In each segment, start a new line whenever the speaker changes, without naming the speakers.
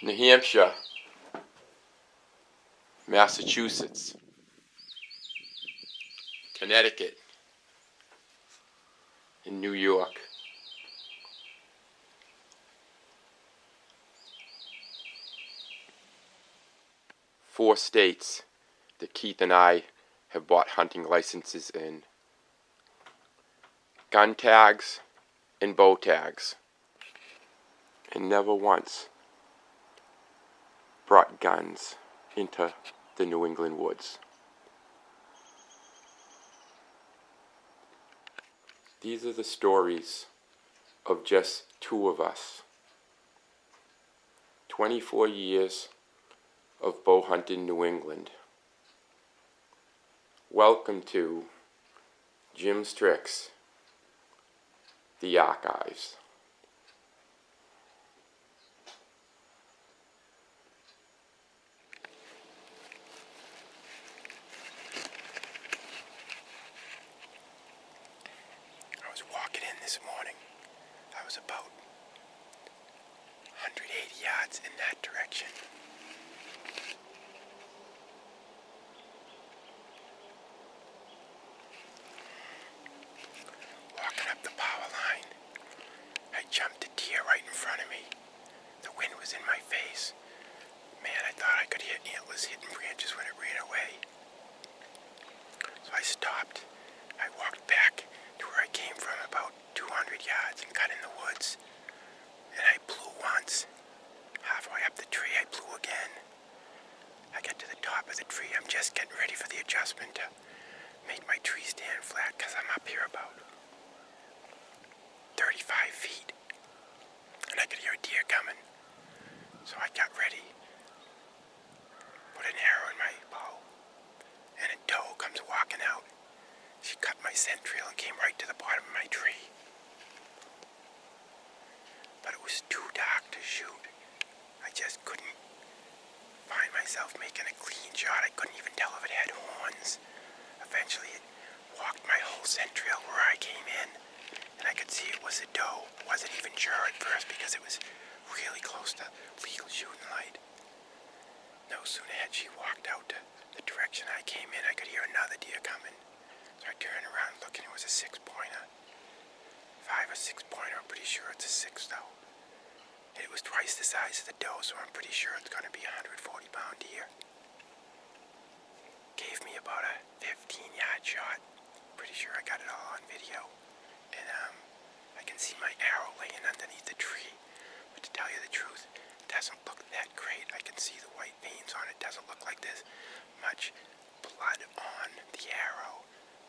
New Hampshire, Massachusetts, Connecticut, and New York. Four states that Keith and I have bought hunting licenses in. Gun tags and bow tags. And never once brought guns into the New England woods. These are the stories of just two of us. 24 years of bow hunting New England. Welcome to Jim's Tricks, the Archives. I was walking in this morning. I was about 180 yards in that direction. Walking up the power line, I jumped a deer right in front of me. The wind was in my face. Man, I thought I could hear antlers hitting branches when it ran away. So I stopped. I walked back to where I came from, about 200 yards, and got in the woods. And I blew once. Halfway up the tree, I blew again. I get to the top of the tree. I'm just getting ready for the adjustment to make my tree stand flat, because I'm up here about 35 feet. And I could hear a deer coming. So I got ready. Put an arrow in my bow. And a doe comes walking out. She cut my scent trail and came right to the bottom of my tree. But it was too dark to shoot. I just couldn't find myself making a clean shot. I couldn't even tell if it had horns. Eventually it walked my whole scent trail where I came in, and I could see it was a doe. Wasn't even sure at first because it was really close to legal shooting light. No sooner had she walked out to the direction I came in, I could hear another deer coming. So I turned around looking. It was a 6-pointer. 5 or 6-pointer. I'm pretty sure it's a 6 though. It was twice the size of the doe, so I'm pretty sure it's going to be a 140-pound deer. Gave me about a 15-yard shot. Pretty sure I got it all on video. And I can see my arrow laying underneath the tree. But to tell you the truth, it doesn't look that great. I can see the white veins on it. Doesn't look like there's much blood on the arrow.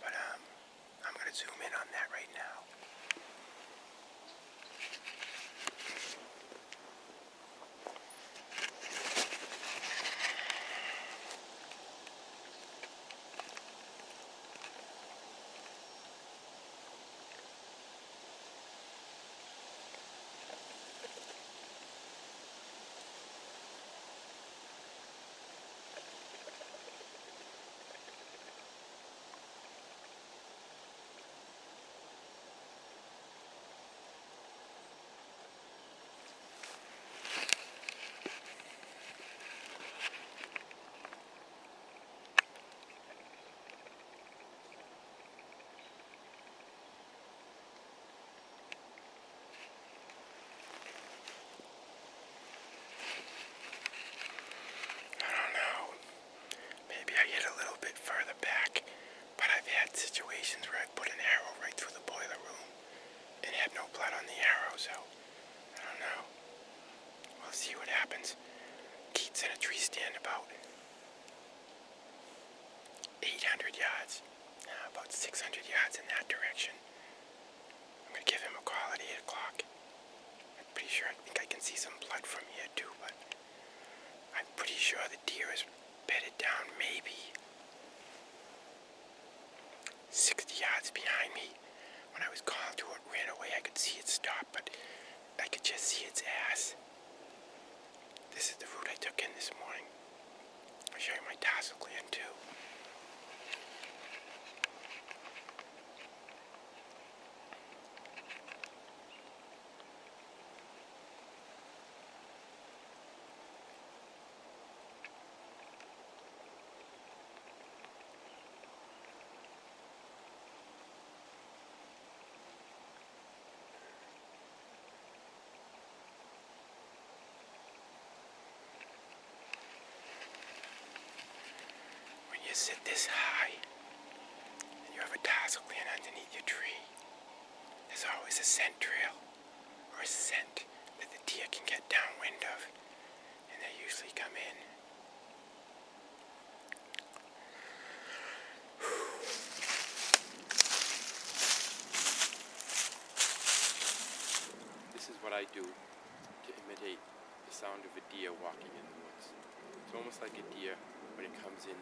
But I'm going to zoom in on that right now. Situations where I put an arrow right through the boiler room and had no blood on the arrow, so I don't know. We'll see what happens. Keith's in a tree stand about 800 yards, about 600 yards in that direction. I'm going to give him a call at 8 o'clock. I'm pretty sure, I think I can see some blood from here too, but I'm pretty sure the deer is bedded down maybe 60 yards behind me. When I was calling to it, ran away. I could see it stop, but I could just see its ass. This is the route I took in this morning. I'll show you my tassel gland too. sit this high and you have a tassel land underneath your tree, there's always a scent trail or a scent that the deer can get downwind of, and they usually come in. This is what I do to imitate the sound of a deer walking in the woods. It's almost like a deer when it comes in,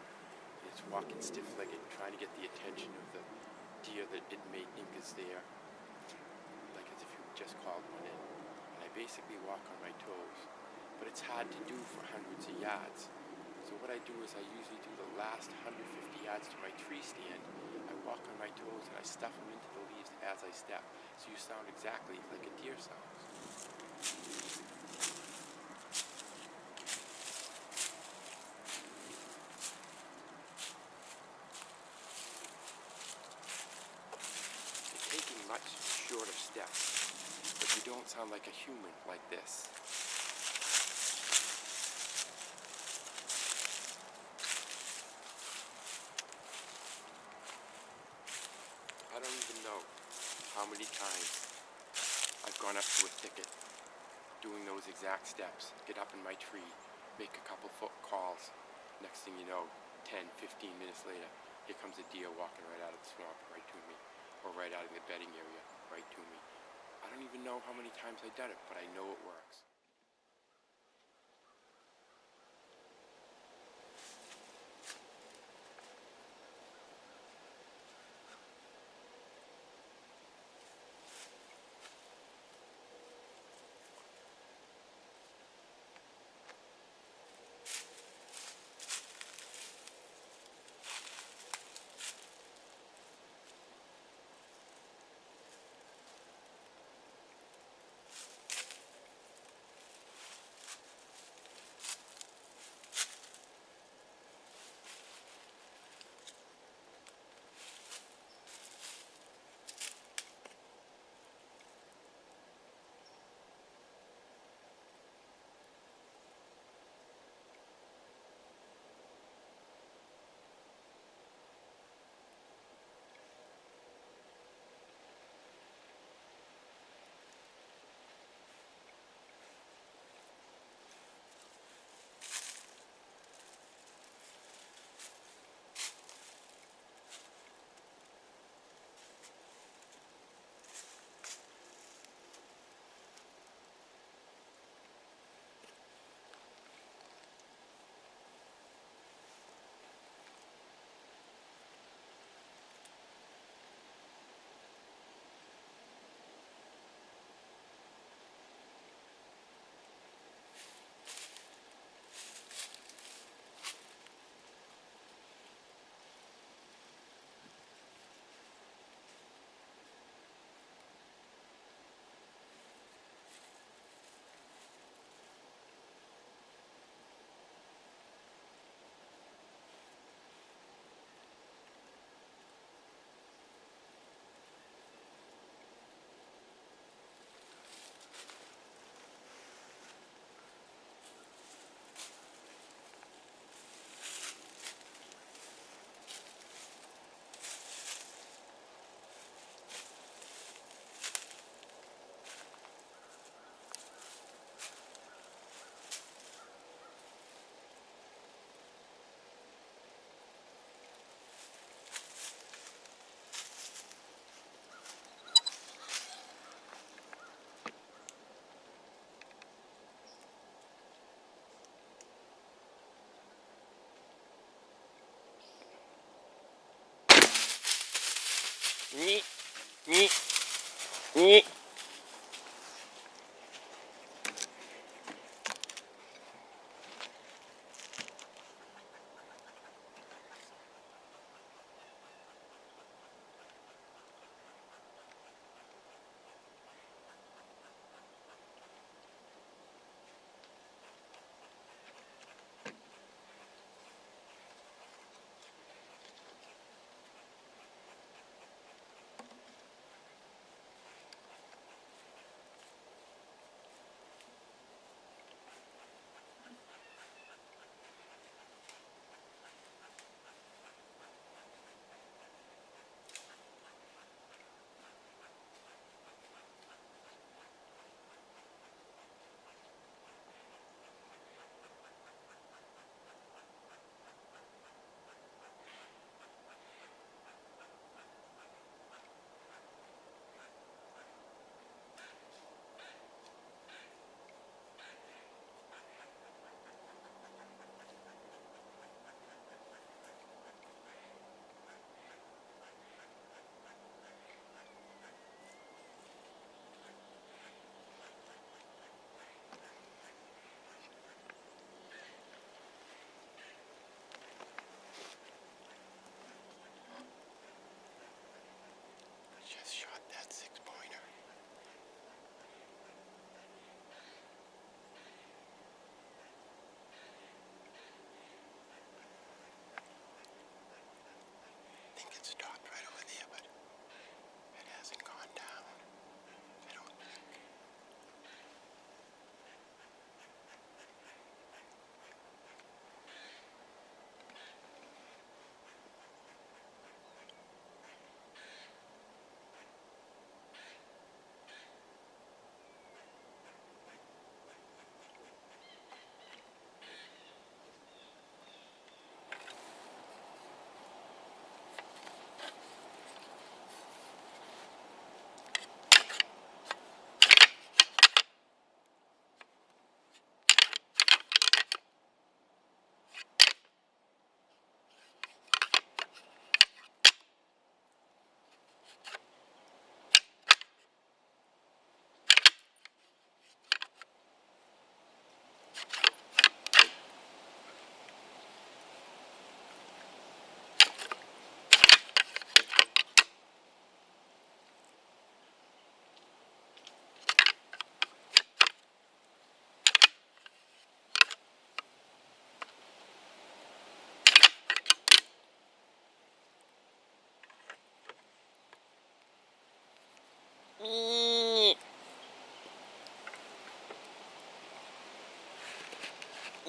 it's walking stiff-legged, trying to get the attention of the deer that it may think is there, like as if you just called one in. And I basically walk on my toes, but it's hard to do for hundreds of yards. So what I do is I usually do the last 150 yards to my tree stand. I walk on my toes and I stuff them into the leaves as I step, so you sound exactly like a deer sounds. Taking much shorter steps, but you don't sound like a human like this. I don't even know how many times I've gone up to a thicket doing those exact steps, get up in my tree, make a couple foot calls. Next thing you know, 10, 15 minutes later, here comes a deer walking right out of the swamp right to me, or right out of the bedding area right to me. I don't even know how many times I've done it, but I know it works. Neat, neat, neat.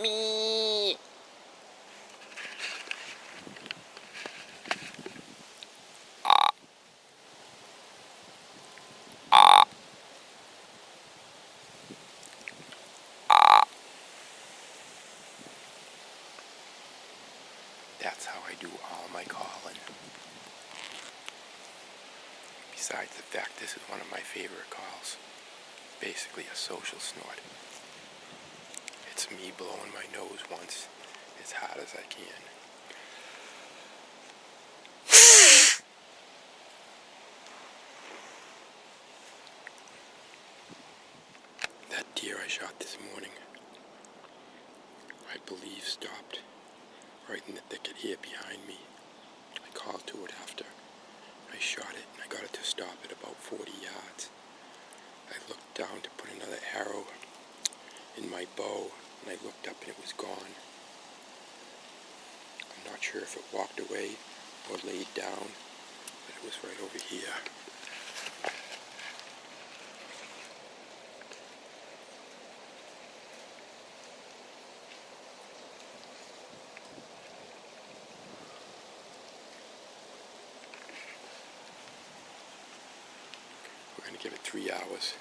me. That's how I do all my calling. Besides the fact this is one of my favorite calls. Basically a social snort. It's me blowing my nose once as hard as I can. That deer I shot this morning, I believe stopped right in the thicket here behind me. I called to it after I shot it, and I got it to stop at about 40 yards. I looked down to put another arrow in my bow, and I looked up and it was gone. I'm not sure if it walked away or laid down, but it was right over here. We're going to give it 3 hours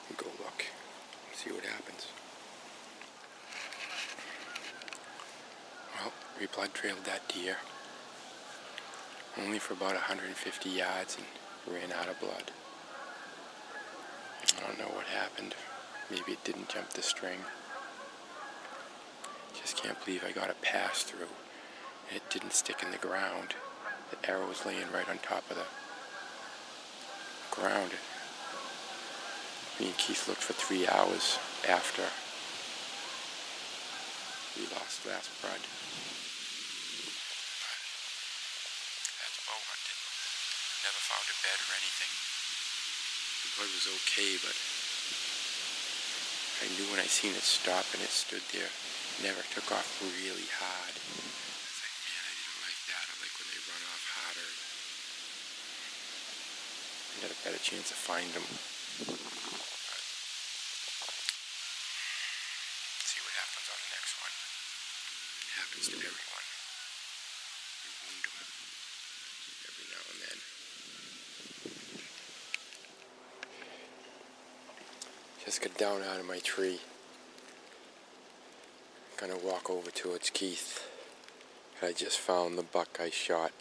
and go look and see what happens. Well, we blood trailed that deer only for about 150 yards and ran out of blood. I don't know what happened. Maybe it didn't jump the string. Just can't believe I got a pass through and it didn't stick in the ground. The arrow was laying right on top of the ground. Me and Keith looked for 3 hours after we lost last blood. That's bow hunting. Never found a bed or anything. The blood was okay, but I knew when I seen it stop and it stood there, never took off really hard. I was like, man, I didn't like that. I like when they run off harder. I got a better chance to find them. See what happens on the next one. It happens to everyone. We wound them every now and then. Just got down out of my tree. Gonna walk over towards Keith. I just found the buck I shot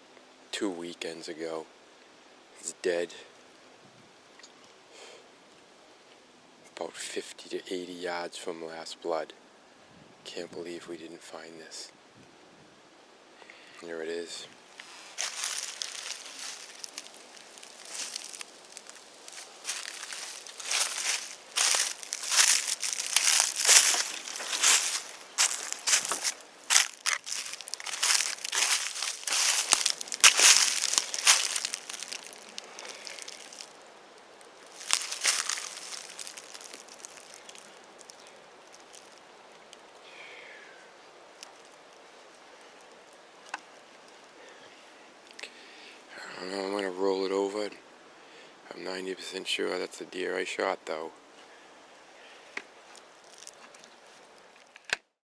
2 weekends ago. He's dead. About 50 to 80 yards from last blood. Can't believe we didn't find this. Here it is. I don't know, I'm going to roll it over. I'm 90% sure that's the deer I shot, though.